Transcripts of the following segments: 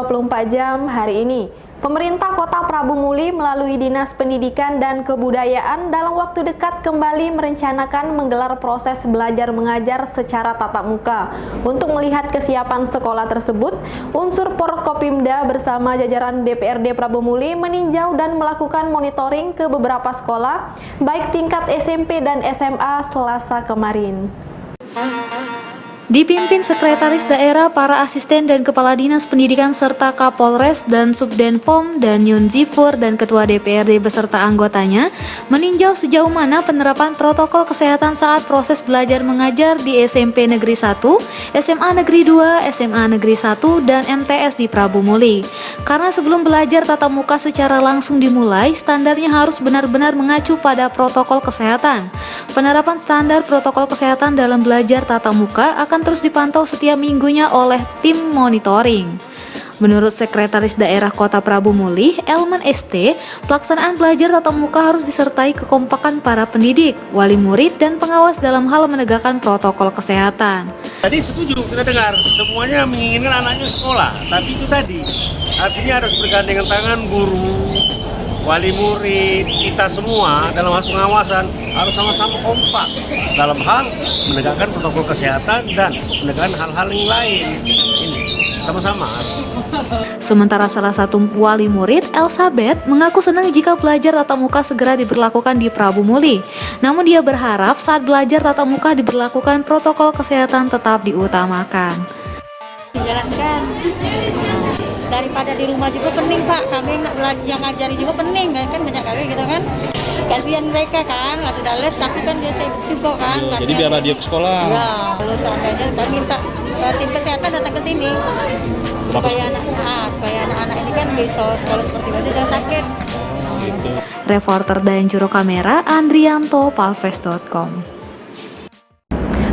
24 jam hari ini. Pemerintah Kota Prabu Muli melalui Dinas Pendidikan dan Kebudayaan dalam waktu dekat kembali merencanakan menggelar proses belajar mengajar secara tatap muka. Untuk melihat kesiapan sekolah tersebut, unsur Porkopimda bersama jajaran DPRD Prabu Muli meninjau dan melakukan monitoring ke beberapa sekolah, baik tingkat SMP dan SMA Selasa kemarin. Dipimpin Sekretaris Daerah, para asisten dan Kepala Dinas Pendidikan serta Kapolres dan Subdenpom dan Yunzifur dan Ketua DPRD beserta anggotanya meninjau sejauh mana penerapan protokol kesehatan saat proses belajar mengajar di SMP Negeri 1, SMA Negeri 2, SMA Negeri 1, dan MTS di Prabu Muli. Karena sebelum belajar tatap muka secara langsung dimulai, standarnya harus benar-benar mengacu pada protokol kesehatan. Penerapan standar protokol kesehatan dalam belajar tatap muka akan terus dipantau setiap minggunya oleh tim monitoring. Menurut Sekretaris Daerah Kota Prabu Muli, Elman ST, pelaksanaan belajar tatap muka harus disertai kekompakan para pendidik, wali murid, dan pengawas dalam hal menegakkan protokol kesehatan. Tadi setuju, kita dengar semuanya menginginkan anaknya sekolah, tapi itu tadi artinya harus bergandengan tangan guru, wali murid, kita semua dalam hal pengawasan harus sama-sama kompak dalam hal menegakkan protokol kesehatan dan menegakkan hal-hal yang lain. Ini sama-sama. Sementara salah satu wali murid, Elizabeth, mengaku senang jika belajar tatap muka segera diberlakukan di Prabu Muli. Namun dia berharap saat belajar tatap muka diberlakukan protokol kesehatan tetap diutamakan. Dijalankan. Daripada di rumah juga pening, Pak. Kami yang ngajari juga pening kan banyak kali gitu kan. Kasihan mereka kan, nggak sudah les tapi kan dia sibuk juga kan. Jadi biarlah dia ke sekolah. Ya, kalau seandainya kami minta tim kesehatan datang ke sini supaya anak-anak ini kan bisa sekolah seperti biasa, jangan sakit. Gitu. Reporter dan juru kamera Andrianto, palfresh.com.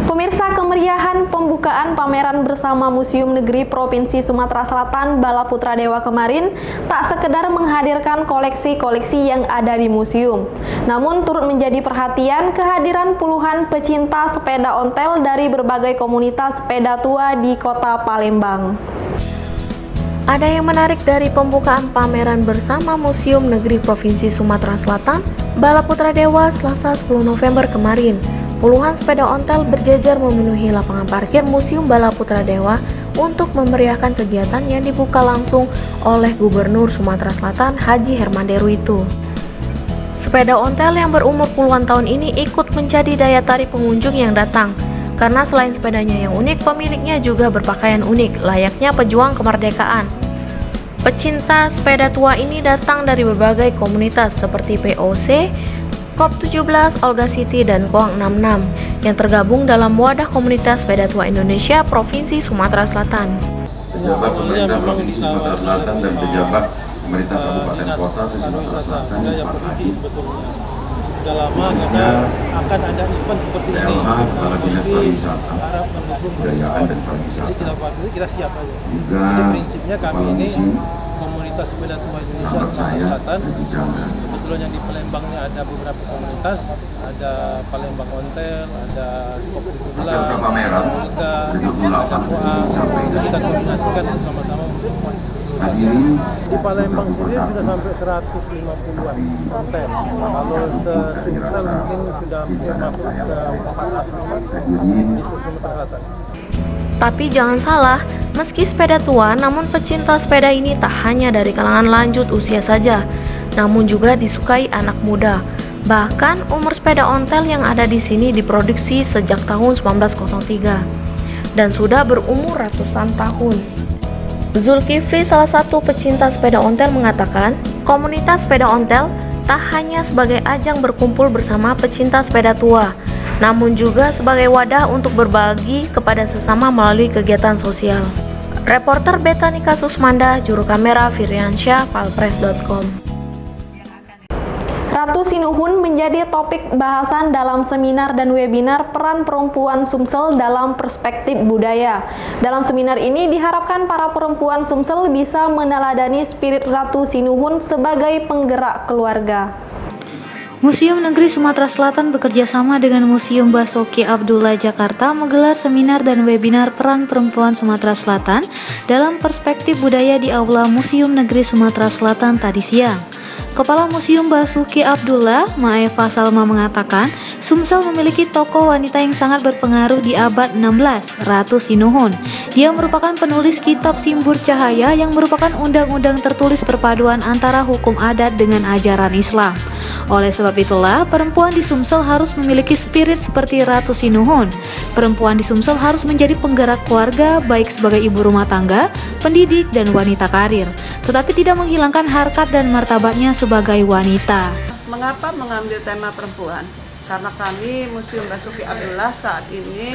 Pemirsa, kemeriahan pembukaan pameran bersama Museum Negeri Provinsi Sumatera Selatan Bala Putra Dewa kemarin tak sekedar menghadirkan koleksi-koleksi yang ada di museum, namun turut menjadi perhatian kehadiran puluhan pecinta sepeda ontel dari berbagai komunitas sepeda tua di Kota Palembang. Ada yang menarik dari pembukaan pameran bersama Museum Negeri Provinsi Sumatera Selatan Bala Putra Dewa Selasa 10 November kemarin. Puluhan sepeda ontel berjejer memenuhi lapangan parkir Museum Bala Putra Dewa untuk memeriahkan kegiatan yang dibuka langsung oleh Gubernur Sumatera Selatan Haji Herman Deru itu. Sepeda ontel yang berumur puluhan tahun ini ikut menjadi daya tarik pengunjung yang datang, karena selain sepedanya yang unik, pemiliknya juga berpakaian unik, layaknya pejuang kemerdekaan. Pecinta sepeda tua ini datang dari berbagai komunitas seperti POC, COP17, Olga City, dan Koang 66 yang tergabung dalam wadah komunitas sepeda tua Indonesia Provinsi Sumatera Selatan. Pejabat pemerintah Provinsi Sumatera Selatan dan pejabat pemerintah kabupaten kota Sumatera Selatan Selamat Haji. Khususnya akan ada event seperti ini. PLH Kepala Dinas Pariwisata, Kebudayaan dan Pariwisata. Kita siap aja. Juga Prinsipnya kami Kepala ini Museum, komunitas sepeda tua Indonesia sahabat saya, Selatan. Haji Jamal. Kebetulan yang di Palembangnya ada beberapa komunitas, ada Palembang Ontel, ada COP17, Peserta pameran Olga, 78 sampai kita koordinasikan sama-sama. hadirin Di Palembang sendiri sudah sampai 150-an ontel. Kalau se-Sumsel mungkin sudah masuk ke 400-an di Sumatera Selatan. Tapi jangan salah, meski sepeda tua, namun pecinta sepeda ini tak hanya dari kalangan lanjut usia saja, namun juga disukai anak muda. Bahkan umur sepeda ontel yang ada di sini diproduksi sejak tahun 1903 dan sudah berumur ratusan tahun. Zulkifli, salah satu pecinta sepeda ontel, mengatakan, komunitas sepeda ontel tak hanya sebagai ajang berkumpul bersama pecinta sepeda tua, namun juga sebagai wadah untuk berbagi kepada sesama melalui kegiatan sosial. Reporter Betanika Susmanda, juru kamera Firyansyah, palfresh.com. Ratu Sinuhun menjadi topik bahasan dalam seminar dan webinar peran perempuan Sumsel dalam perspektif budaya. Dalam seminar ini diharapkan para perempuan Sumsel bisa meneladani spirit Ratu Sinuhun sebagai penggerak keluarga. Museum Negeri Sumatera Selatan bekerja sama dengan Museum Basuki Abdullah Jakarta menggelar seminar dan webinar peran perempuan Sumatera Selatan dalam perspektif budaya di Aula Museum Negeri Sumatera Selatan tadi siang. Kepala Museum Basuki Abdullah, Maeva Salma mengatakan, Sumsel memiliki tokoh wanita yang sangat berpengaruh di abad 16, Ratu Sinuhun. Dia merupakan penulis kitab Simbur Cahaya yang merupakan undang-undang tertulis perpaduan antara hukum adat dengan ajaran Islam. Oleh sebab itulah, perempuan di Sumsel harus memiliki spirit seperti Ratu Sinuhun. Perempuan di Sumsel harus menjadi penggerak keluarga, baik sebagai ibu rumah tangga, pendidik, dan wanita karir, tetapi tidak menghilangkan harkat dan martabatnya sebagai wanita. Mengapa mengambil tema perempuan? Karena kami Museum Basuki Abdullah saat ini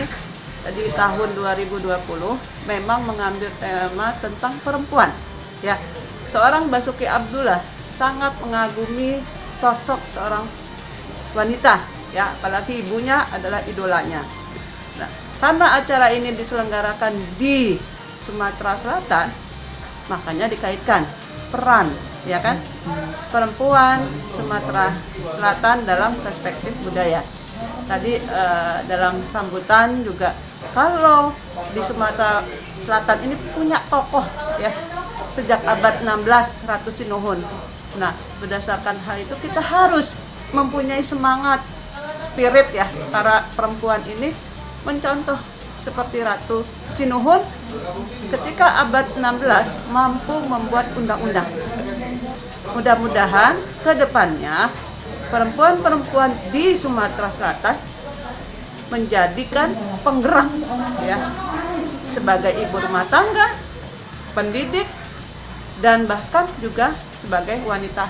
di tahun 2020 memang mengambil tema tentang perempuan. Ya, seorang Basuki Abdullah sangat mengagumi sosok seorang wanita, ya, apalagi ibunya adalah idolanya. Nah, karena acara ini diselenggarakan di Sumatera Selatan, makanya dikaitkan peran, ya kan, perempuan Sumatera Selatan dalam perspektif budaya. Tadi dalam sambutan juga, kalau di Sumatera Selatan ini punya tokoh, ya, sejak abad 16 Ratu Sinuhun. Nah, berdasarkan hal itu kita harus mempunyai semangat, spirit, ya, para perempuan ini mencontoh seperti Ratu Sinuhun ketika abad 16 mampu membuat undang-undang. Mudah-mudahan ke depannya perempuan-perempuan di Sumatera Selatan menjadikan penggerak, ya, sebagai ibu rumah tangga, pendidik, dan bahkan juga sebagai wanita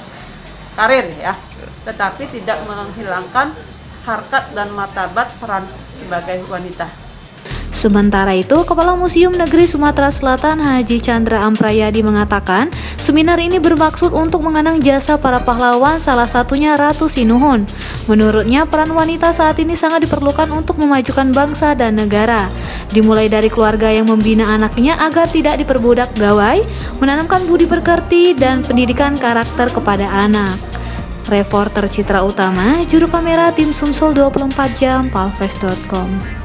karir, ya, tetapi tidak menghilangkan harkat dan martabat peran sebagai wanita. Sementara itu, Kepala Museum Negeri Sumatera Selatan Haji Chandra Amprayadi mengatakan, seminar ini bermaksud untuk mengenang jasa para pahlawan, salah satunya Ratu Sinuhun. Menurutnya, peran wanita saat ini sangat diperlukan untuk memajukan bangsa dan negara. Dimulai dari keluarga yang membina anaknya agar tidak diperbudak gawai, menanamkan budi pekerti dan pendidikan karakter kepada anak. Reporter Citra Utama, juru kamera tim Sumsel 24 jam, palfresh.com.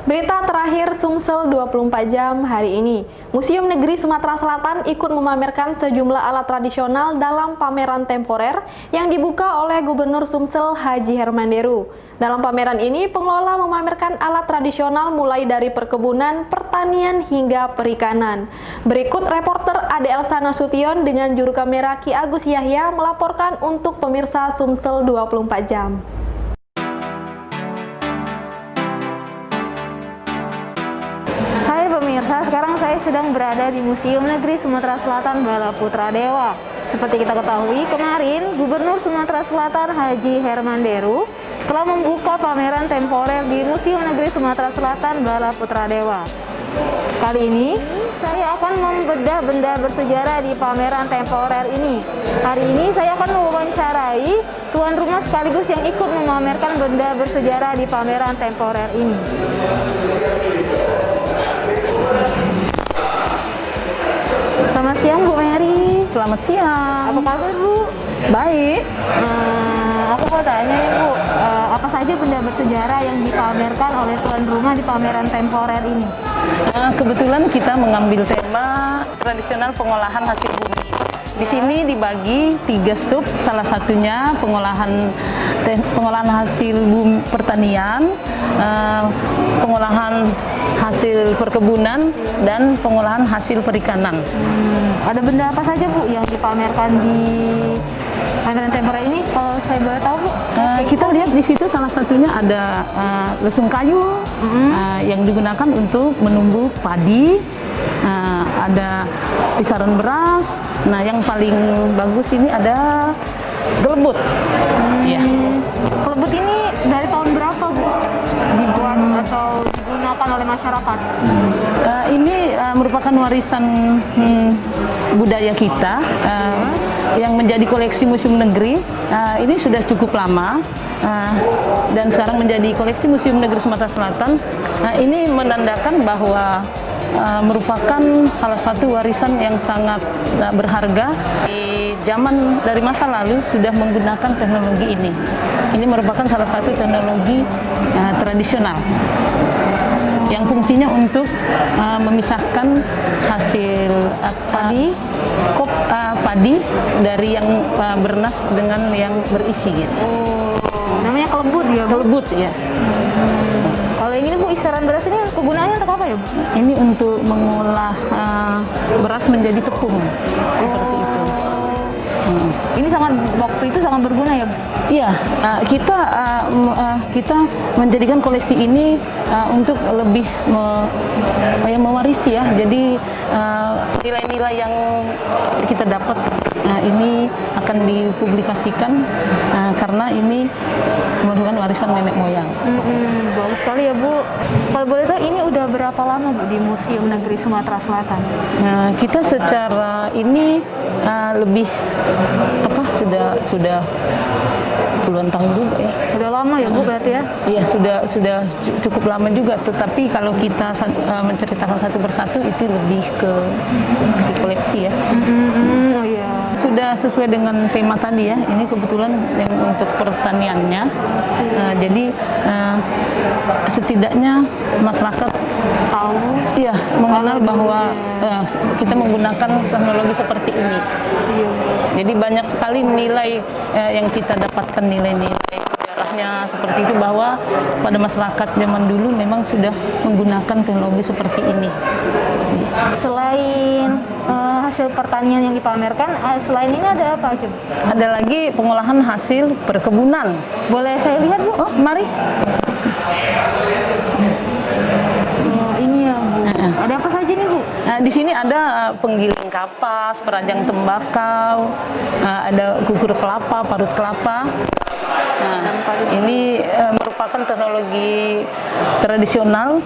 Berita terakhir Sumsel 24 jam hari ini. Museum Negeri Sumatera Selatan ikut memamerkan sejumlah alat tradisional dalam pameran temporer yang dibuka oleh Gubernur Sumsel Haji Hermanderu. Dalam pameran ini, pengelola memamerkan alat tradisional mulai dari perkebunan, pertanian, hingga perikanan. Berikut reporter Ade Elsa Nasution dengan juru kamera Ki Agus Yahya melaporkan untuk pemirsa Sumsel 24 jam. Pemirsa, sekarang saya sedang berada di Museum Negeri Sumatera Selatan Bala Putra Dewa. Seperti kita ketahui, kemarin Gubernur Sumatera Selatan Haji Hermanderu telah membuka pameran temporer di Museum Negeri Sumatera Selatan Bala Putra Dewa. Kali ini, saya akan membedah benda bersejarah di pameran temporer ini. Hari ini saya akan mewawancarai tuan rumah sekaligus yang ikut memamerkan benda bersejarah di pameran temporer ini. Selamat siang Bu Mary. Selamat siang. Apa kabar Bu? Baik. Aku mau tanya nih Bu, apa saja benda bersejarah yang dipamerkan oleh tuan rumah di pameran temporer ini? Kebetulan kita mengambil tema tradisional pengolahan hasil bumi. Di sini dibagi 3 sub, salah satunya pengolahan hasil bumi pertanian, pengolahan hasil perkebunan, dan pengolahan hasil perikanan. Ada benda apa saja Bu yang dipamerkan di pameran temporer ini? Kalau saya boleh tahu Bu? Kita lihat di situ salah satunya ada lesung kayu yang digunakan untuk menumbuh padi. Ada pisaran beras. Nah, yang paling bagus ini ada gelebut. Ya. Gelebut ini dari tahun berapa Bu dibuat atau digunakan oleh masyarakat? Ini merupakan warisan budaya kita yang menjadi koleksi Museum Negeri. Ini sudah cukup lama. Dan sekarang menjadi koleksi Museum Negeri Sumatera Selatan. Ini menandakan bahwa merupakan salah satu warisan yang sangat berharga. Di zaman dari masa lalu sudah menggunakan teknologi ini. Ini merupakan salah satu teknologi tradisional yang fungsinya untuk memisahkan hasil padi dari yang bernas dengan yang berisi gitu. Namanya kelebut ya, Bu? Kelebut ya. Kalau ini Bu, isaran beras ini kegunaannya untuk apa ya, Bu? Ini untuk mengolah beras menjadi tepung seperti itu. Ini waktu itu sangat berguna ya, Bu? Iya, kita menjadikan koleksi ini untuk lebih mewarisi ya. Jadi nilai-nilai yang kita dapat ini akan dipublikasikan karena ini merupakan warisan nenek moyang. Bagus sekali ya, Bu. Kalau boleh tahu ini udah berapa lama, Bu, di Museum Negeri Sumatera Selatan? Kita secara ini lebih sudah puluhan tahun juga ya. Udah lama ya, Bu, berarti ya? Iya, sudah cukup lama juga. Tetapi kalau kita menceritakan satu persatu itu lebih ke koleksi ya. Oh iya. Sudah sesuai dengan tema tadi ya. Ini kebetulan yang untuk pertaniannya. Jadi setidaknya masyarakat Tahu? Iya, mengenal bahwa kita menggunakan teknologi seperti ini. Jadi banyak sekali nilai yang kita dapatkan, nilai-nilai sejarahnya seperti itu, bahwa pada masyarakat zaman dulu memang sudah menggunakan teknologi seperti ini. Selain hasil pertanian yang dipamerkan, selain ini ada apa aja, Bu? Ada lagi pengolahan hasil perkebunan. Boleh saya lihat, Bu? Oh, mari. Ini ya, Bu. Ada apa saja nih, Bu? Di sini ada penggiling kapas, perajang tembakau, ada gugur kelapa, parut kelapa. Ini merupakan teknologi tradisional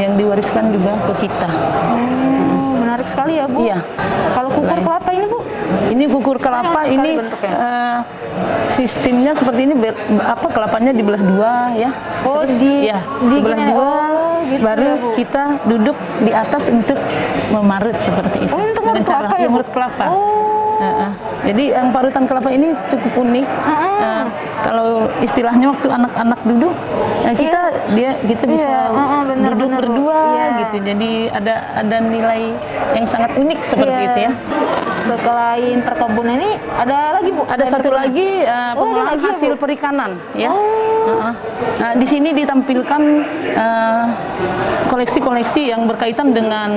yang diwariskan juga ke kita. Menarik sekali ya, Bu. Iya. Kalau kukur kelapa ini, Bu? Ini gugur kelapa ini sistemnya seperti ini, kelapanya dibelah dua ya. Oh, terus, dibelah dua. Gitu baru ya, Bu? kita duduk di atas untuk memarut seperti itu. Oh, untuk dengan kelapa cara ya, Bu? marut kelapa. Jadi parutan kelapa ini cukup unik. Kalau istilahnya waktu anak-anak duduk, kita bisa duduk berdua gitu. Jadi ada nilai yang sangat unik seperti itu ya. Selain perkebunan ini ada lagi, Bu? Ada satu lagi pengolahan hasil perikanan ya. Nah, di sini ditampilkan koleksi-koleksi yang berkaitan dengan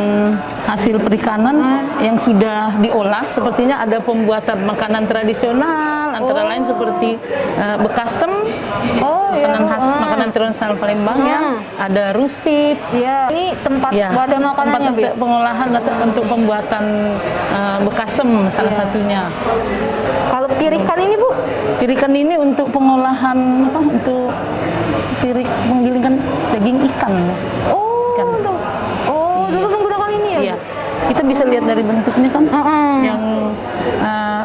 hasil perikanan yang sudah diolah. Sepertinya ada pembuatan makanan tradisional, antara lain seperti bekasem, makanan khas makanan tradisional Palembang ya. Ada rusit. Iya. Ini tempat wadah makanannya, Bu? Tempat pengolahan untuk pembuatan bekasem salah satunya. Kalau pirikan ini, Bu? Pirikan ini untuk pengolahan untuk penggilingan daging ikan. Ikan. Dulu menggunakan ini ya? Iya. Kita bisa lihat dari bentuknya kan, yang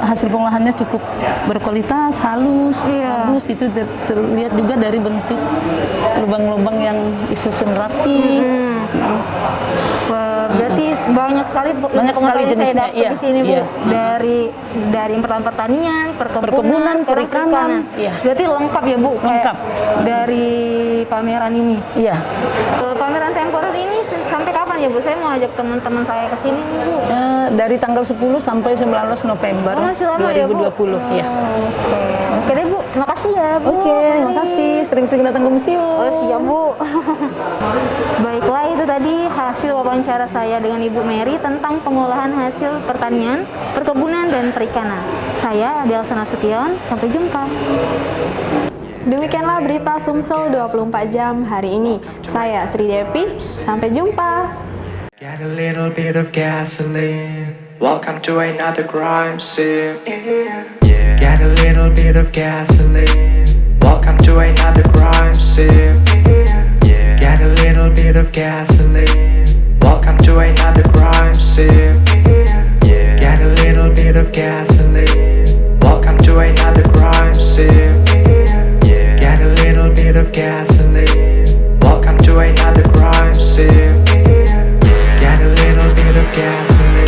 hasil pengolahannya cukup berkualitas, halus, bagus. Itu terlihat juga dari bentuk lubang-lubang yang disusun rapi. Berarti banyak sekali jenisnya. Saya dapat di sini, Bu. Dari yang pertama pertanian, perkebunan, perikanan. Berarti lengkap ya, Bu? Lengkap. Dari pameran ini. Iya. Pameran temporer ini sampai kapan ya, Bu? Saya mau ajak teman-teman saya ke sini, Bu. Dari tanggal 10 sampai 19 November 2020 ya. Oke deh, Bu. Terima kasih ya, Bu. Oke, terima kasih. Sering-sering datang ke museum. Oh, siap, Bu. Baiklah, itu tadi hasil wawancara saya dengan Ibu Mary tentang pengolahan hasil pertanian, perkebunan, dan perikanan. Saya Adelsa Nasution, sampai jumpa. Demikianlah berita Sumsel 24 jam hari ini. Saya Sri Devi, sampai jumpa. Get a little bit of gasoline. Welcome to another crime scene. Get a little bit of gasoline. Welcome to another crime scene. Get a little bit of gasoline. Welcome to another crime scene. Get a little bit of gasoline. Welcome to another crime scene. Get a little bit of gasoline. Welcome to another crime scene. Get a little bit of gasoline.